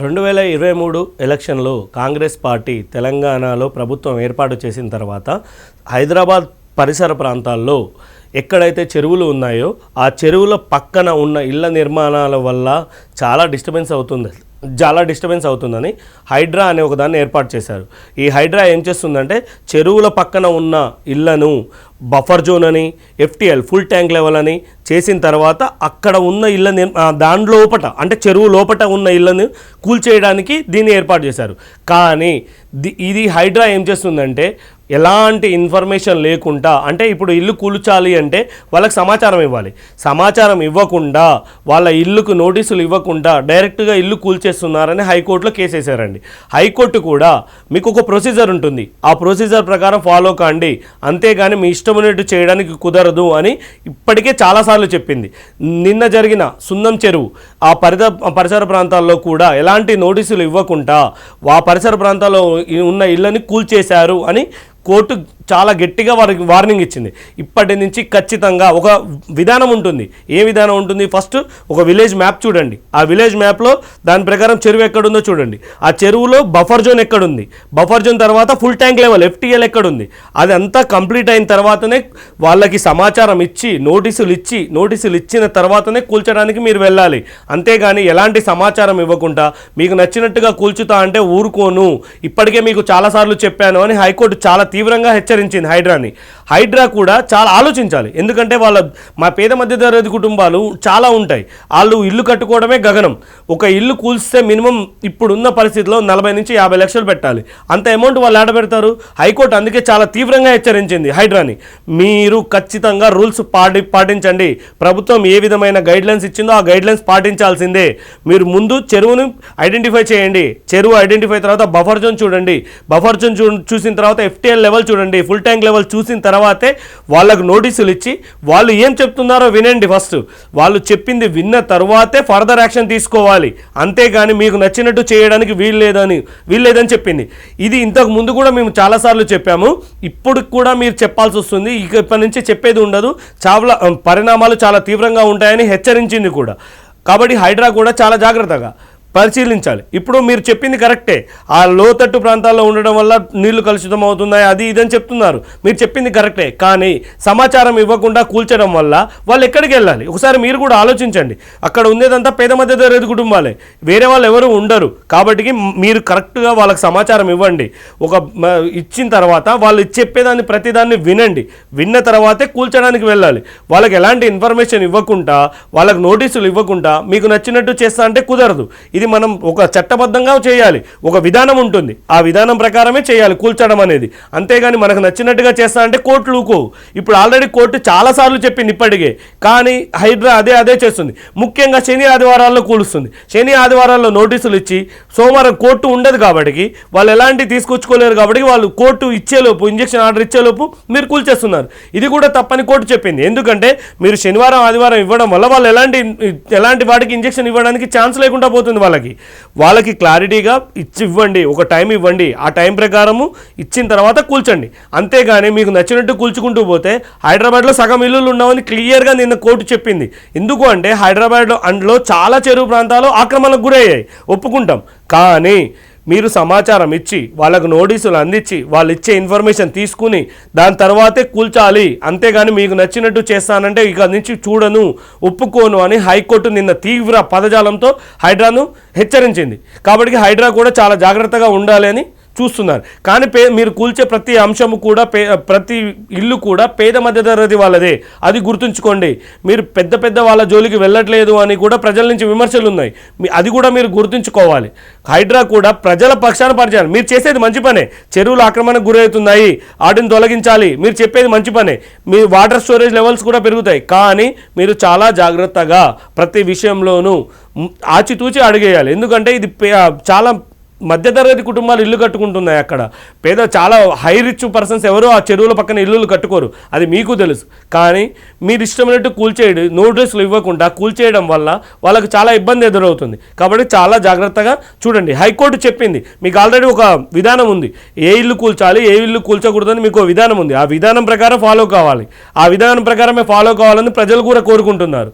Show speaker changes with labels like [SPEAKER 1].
[SPEAKER 1] 2023 ఎలక్షన్లో కాంగ్రెస్ పార్టీ తెలంగాణలో ప్రభుత్వం ఏర్పాటు చేసిన తర్వాత హైదరాబాద్ పరిసర ప్రాంతాల్లో ఎక్కడైతే చెరువులు ఉన్నాయో ఆ చెరువుల పక్కన ఉన్న ఇళ్ల నిర్మాణాల వల్ల చాలా డిస్టర్బెన్స్ అవుతుందని హైడ్రా అనే ఒక దాన్ని ఏర్పాటు చేశారు. ఈ హైడ్రా ఏం చేస్తుందంటే చెరువుల పక్కన ఉన్న ఇళ్లను బఫర్ జోన్ అని, FTL ఫుల్ ట్యాంక్ లెవెల్ అని చేసిన తర్వాత అక్కడ ఉన్న ఇళ్ళ దాని లోపట అంటే చెరువు లోపట ఉన్న ఇళ్లను కూల్చేయడానికి దీన్ని ఏర్పాటు చేశారు. కానీ ఇది హైడ్రా ఏం చేస్తుందంటే ఎలాంటి ఇన్ఫర్మేషన్ లేకుండా, అంటే ఇప్పుడు ఇల్లు కూల్చాలి అంటే వాళ్ళకి సమాచారం ఇవ్వాలి, సమాచారం ఇవ్వకుండా వాళ్ళ ఇల్లుకు నోటీసులు ఇవ్వకుండా డైరెక్ట్గా ఇల్లు కూల్చేస్తున్నారని హైకోర్టులో కేసు వేశారండి. హైకోర్టు కూడా మీకు ఒక ప్రొసీజర్ ఉంటుంది, ఆ ప్రొసీజర్ ప్రకారం ఫాలో కాండి, అంతేగాని మీ ఇష్టమైనట్టు చేయడానికి కుదరదు అని ఇప్పటికే చాలాసార్లు చెప్పింది. నిన్న జరిగిన సున్నం చెరువు ఆ పరిసర ప్రాంతాల్లో కూడా ఎలాంటి నోటీసులు ఇవ్వకుండా ఆ పరిసర ప్రాంతాల్లో ఉన్న ఇళ్ళని కూల్చేశారు అని కోర్టు చాలా గట్టిగా వారికి వార్నింగ్ ఇచ్చింది. ఇప్పటి నుంచి ఖచ్చితంగా ఒక విధానం ఉంటుంది. ఏ విధానం ఉంటుంది? ఫస్ట్ ఒక విలేజ్ మ్యాప్ చూడండి, ఆ విలేజ్ మ్యాప్లో దాని ప్రకారం చెరువు ఎక్కడుందో చూడండి, ఆ చెరువులో బఫర్ జోన్ ఎక్కడుంది, బఫర్ జోన్ తర్వాత ఫుల్ ట్యాంక్ లెవెల్ FTL ఎక్కడుంది, అది అంతా కంప్లీట్ అయిన తర్వాతనే వాళ్ళకి సమాచారం ఇచ్చి నోటీసులు ఇచ్చిన తర్వాతనే కూల్చడానికి మీరు వెళ్ళాలి. అంతేగాని ఎలాంటి సమాచారం ఇవ్వకుండా మీకు నచ్చినట్టుగా కూల్చుతా అంటే ఊరుకోను, ఇప్పటికే మీకు చాలాసార్లు చెప్పాను అని హైకోర్టు చాలా తీవ్రంగా హెచ్చరించింది హైడ్రాని. హైడ్రా కూడా చాలా ఆలోచించాలి, ఎందుకంటే మా పేద మధ్యతరగతి కుటుంబాలు చాలా ఉంటాయి, వాళ్ళు ఇల్లు కట్టుకోవడమే గగనం. ఒక ఇల్లు కూల్స్తే మినిమం ఇప్పుడున్న పరిస్థితిలో 40 నుంచి 50 లక్షలు పెట్టాలి, అంత అమౌంట్ వాళ్ళు ఆడ పెడతారు. హైకోర్టు అందుకే చాలా తీవ్రంగా హెచ్చరించింది హైడ్రాని, మీరు ఖచ్చితంగా రూల్స్ పాటించండి, ప్రభుత్వం ఏ విధమైన గైడ్లైన్స్ ఇచ్చిందో ఆ గైడ్లైన్స్ పాటించాల్సిందే. మీరు ముందు చెరువును ఐడెంటిఫై చేయండి, చెరువు ఐడెంటిఫై తర్వాత బఫర్ జోన్ చూడండి, బఫర్ జోన్ చూసిన తర్వాత FTL లెవెల్ చూడండి, ఫుల్ ట్యాంక్ లెవెల్ చూసిన తర్వాతే వాళ్ళకు నోటీసులు ఇచ్చి వాళ్ళు ఏం చెప్తున్నారో వినండి. ఫస్ట్ వాళ్ళు చెప్పింది విన్న తర్వాతే ఫర్దర్ యాక్షన్ తీసుకోవాలి, అంతేగాని మీకు నచ్చినట్టు చేయడానికి వీల్లేదని చెప్పింది. ఇది ఇంతకు ముందు కూడా మేము చాలాసార్లు చెప్పాము, ఇప్పుడు కూడా మీరు చెప్పాల్సి వస్తుంది, ఇప్పటి నుంచి చెప్పేది ఉండదు, చాలా పరిణామాలు చాలా తీవ్రంగా ఉంటాయని హెచ్చరించింది కూడా. కాబట్టి హైడ్రా కూడా చాలా జాగ్రత్తగా పరిశీలించాలి. ఇప్పుడు మీరు చెప్పింది కరెక్టే, ఆ లోతట్టు ప్రాంతాల్లో ఉండడం వల్ల నీళ్లు కలుషితం అవుతున్నాయి అది ఇదని చెప్తున్నారు, మీరు చెప్పింది కరెక్టే. కానీ సమాచారం ఇవ్వకుండా కూల్చడం వల్ల వాళ్ళు ఎక్కడికి వెళ్ళాలి? ఒకసారి మీరు కూడా ఆలోచించండి. అక్కడ ఉండేదంతా పేద మధ్యతరగతి కుటుంబాలే, వేరే వాళ్ళు ఎవరు ఉండరు. కాబట్టి మీరు కరెక్ట్గా వాళ్ళకి సమాచారం ఇవ్వండి, ఇచ్చిన తర్వాత వాళ్ళు చెప్పేదాన్ని ప్రతిదాన్ని వినండి, విన్న తర్వాతే కూల్చడానికి వెళ్ళాలి. వాళ్ళకి ఎలాంటి ఇన్ఫర్మేషన్ ఇవ్వకుండా, వాళ్ళకి నోటీసులు ఇవ్వకుండా మీకు నచ్చినట్టు చేస్తా అంటే కుదరదు. ఇది మనం ఒక చట్టబద్ధంగా చేయాలి, ఒక విధానం ఉంటుంది, ఆ విధానం ప్రకారమే చేయాలి కూల్చడం అనేది. అంతేగాని మనకు నచ్చినట్టుగా చేస్తా అంటే కోర్టులు ఊకోవు. ఇప్పుడు ఆల్రెడీ కోర్టు చాలాసార్లు చెప్పింది ఇప్పటికే, కానీ హైడ్రా అదే చేస్తుంది. ముఖ్యంగా శని ఆదివారాల్లో కూలుస్తుంది, శని ఆదివారాల్లో నోటీసులు ఇచ్చి సోమవారం కోర్టు ఉండదు కాబట్టి వాళ్ళు ఎలాంటి తీసుకొచ్చుకోలేరు, కాబట్టి వాళ్ళు కోర్టు ఇచ్చేలోపు ఇంజక్షన్ ఆర్డర్ ఇచ్చేలోపు మీరు కూల్చేస్తున్నారు. ఇది కూడా తప్పని కోర్టు చెప్పింది, ఎందుకంటే మీరు శనివారం ఆదివారం ఇవ్వడం వల్ల వాళ్ళు ఎలాంటి వాటికి ఇంజక్షన్ ఇవ్వడానికి ఛాన్స్ లేకుండా పోతుంది. వాళ్ళకి క్లారిటీగా ఇవ్వండి, ఒక టైం ఇవ్వండి, ఆ టైం ప్రకారము ఇచ్చిన తర్వాత కూల్చండి. అంతేగాని మీకు నచ్చినట్టు కూల్చుకుంటూ పోతే హైదరాబాద్లో సగం ఇల్లులు ఉన్నామని క్లియర్గా నిన్న కోర్టు చెప్పింది. ఎందుకు అంటే హైదరాబాద్లో చాలా చెరువు ప్రాంతాలు ఆక్రమణకు గురయ్యాయి, ఒప్పుకుంటాం. కానీ మీరు సమాచారం ఇచ్చి వాళ్ళకు నోటీసులు అందించి వాళ్ళు ఇచ్చే ఇన్ఫర్మేషన్ తీసుకుని దాని తర్వాతే కూల్చాలి, అంతేగాని మీకు నచ్చినట్టు చేస్తానంటే ఇక నుంచి చూడను, ఒప్పుకోను అని హైకోర్టు నిన్న తీవ్ర పదజాలంతో హైడ్రాను హెచ్చరించింది. కాబట్టి హైడ్రా కూడా చాలా జాగ్రత్తగా ఉండాలి అని చూస్తున్నారు. కానీ మీరు కూల్చే ప్రతి అంశము కూడా ప్రతి ఇల్లు కూడా పేద మధ్యతరగతి వాళ్ళదే, అది గుర్తుంచుకోండి. మీరు పెద్ద వాళ్ళ జోలికి వెళ్ళట్లేదు అని కూడా ప్రజల నుంచి విమర్శలు ఉన్నాయి, అది కూడా మీరు గుర్తుంచుకోవాలి. హైడ్రా కూడా ప్రజల పక్షాన పనిచేయాలి. మీరు చేసేది మంచి పనే, చెరువులు ఆక్రమణకు గురవుతున్నాయి వాటిని తొలగించాలి, మీరు చెప్పేది మంచి పనే, మీ వాటర్ స్టోరేజ్ లెవెల్స్ కూడా పెరుగుతాయి. కానీ మీరు చాలా జాగ్రత్తగా ప్రతి విషయంలోనూ ఆచితూచి అడిగేయాలి, ఎందుకంటే ఇది చాలా మధ్యతరగతి కుటుంబాలు ఇల్లు కట్టుకుంటున్నాయి. అక్కడ చాలా హై రిచ్ పర్సన్స్ ఎవరో ఆ చెరువుల పక్కన ఇల్లులు కట్టుకోరు, అది మీకు తెలుసు. కానీ మీరు ఇష్టమైనట్టు కూల్చేయడం, నోటీసులు ఇవ్వకుండా కూల్చేయడం వల్ల వాళ్ళకి చాలా ఇబ్బంది ఎదురవుతుంది. కాబట్టి చాలా జాగ్రత్తగా చూడండి. హైకోర్టు చెప్పింది, మీకు ఆల్రెడీ ఒక విధానం ఉంది, ఏ ఇల్లు కూల్చాలి ఏ ఇల్లు కూల్చకూడదని మీకు విధానం ఉంది, ఆ విధానం ప్రకారం ఫాలో కావాలి, ఆ విధానం ప్రకారమే ఫాలో కావాలని ప్రజలు కూడా కోరుకుంటున్నారు.